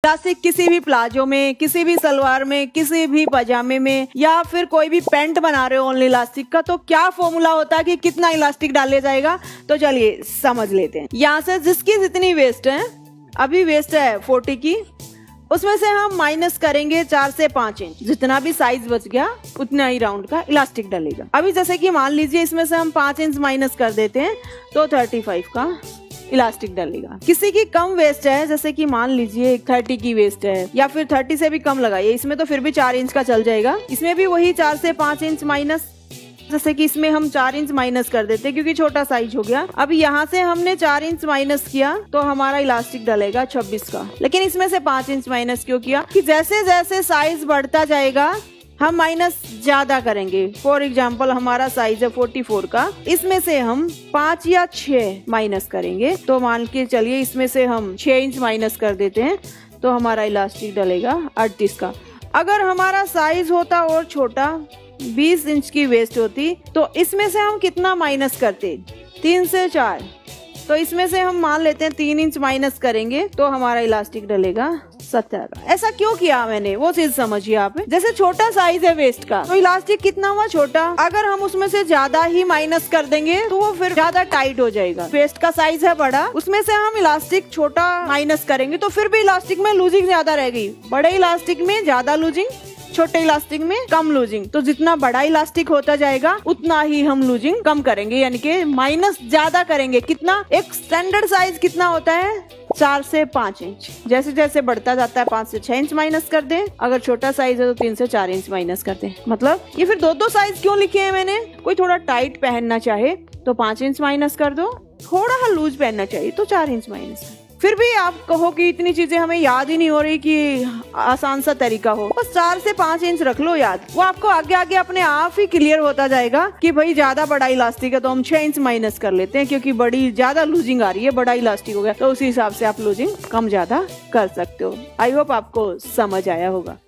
Elastic किसी भी palazzo में, किसी भी सलवार में, किसी भी पजामे में, या फिर कोई भी पैंट बना रहे हो ओनली इलास्टिक का, तो क्या फॉर्मूला होता है कि कितना इलास्टिक डाला जाएगा, तो चलिए समझ लेते हैं। यहाँ से जिसकी जितनी वेस्ट है, अभी वेस्ट है 40 की, उसमें से हम माइनस करेंगे 4 से 5 इंच, जितना भी साइज बच गया उतना ही राउंड का इलास्टिक डलेगा। अभी जैसे कि मान लीजिए इसमें से हम 5 इंच माइनस कर देते हैं तो 35 का इलास्टिक डलेगा। किसी की कम वेस्ट है, जैसे कि मान लीजिए 30 की वेस्ट है, या फिर 30 से भी कम लगाइए, इसमें तो फिर भी 4 इंच का चल जाएगा। इसमें भी वही 4 से 5 इंच माइनस, जैसे कि इसमें हम 4 इंच माइनस कर देते हैं क्योंकि छोटा साइज हो गया। अब यहाँ से हमने 4 इंच माइनस किया तो हमारा इलास्टिक डलेगा 26 का। लेकिन इसमें से 5 इंच माइनस क्यों किया कि जैसे जैसे साइज बढ़ता जाएगा हम माइनस ज्यादा करेंगे। फॉर एग्जाम्पल हमारा साइज है 44 का, इसमें से हम 5 या 6 माइनस करेंगे, तो मान के चलिए इसमें से हम 6 इंच माइनस कर देते हैं तो हमारा इलास्टिक डलेगा 38 का। अगर हमारा साइज होता और छोटा, 20 इंच की वेस्ट होती, तो इसमें से हम कितना माइनस करते, 3 से 4, तो इसमें से हम मान लेते हैं 3 इंच माइनस करेंगे तो हमारा इलास्टिक डलेगा 17 का। ऐसा क्यों किया मैंने, वो चीज समझिए आप। जैसे छोटा साइज है वेस्ट का, तो इलास्टिक कितना हुआ छोटा, अगर हम उसमें से ज्यादा ही माइनस कर देंगे तो वो फिर ज्यादा टाइट हो जाएगा। वेस्ट का साइज है बड़ा, उसमें से हम इलास्टिक छोटा माइनस करेंगे तो फिर भी इलास्टिक में लूजिंग ज्यादा रहेगी। बड़े इलास्टिक में ज्यादा लूजिंग, छोटे इलास्टिक में कम लूजिंग। तो जितना बड़ा इलास्टिक होता जाएगा उतना ही हम लूजिंग कम करेंगे, यानी कि माइनस ज्यादा करेंगे। कितना, एक स्टैंडर्ड साइज कितना होता है 4 से 5 इंच, जैसे जैसे बढ़ता जाता है 5 से 6 इंच माइनस कर दे। अगर छोटा साइज है तो 3 से 4 इंच माइनस कर दे। मतलब ये फिर दो साइज क्यों लिखे हैं मैंने, कोई थोड़ा टाइट पहनना चाहे तो 5 इंच माइनस कर दो, थोड़ा लूज पहनना चाहिए तो 4 इंच माइनस। फिर भी आप कहो कि इतनी चीजें हमें याद ही नहीं हो रही कि आसान सा तरीका हो, बस 4 से 5 इंच रख लो याद, वो आपको आगे आगे अपने आप ही क्लियर होता जाएगा कि भाई ज्यादा बड़ा इलास्टिक है तो हम 6 इंच माइनस कर लेते हैं क्योंकि बड़ी ज्यादा लूजिंग आ रही है, बड़ा इलास्टिक हो गया, तो उसी हिसाब से आप लूजिंग कम ज्यादा कर सकते हो। आई होप आपको समझ आया होगा।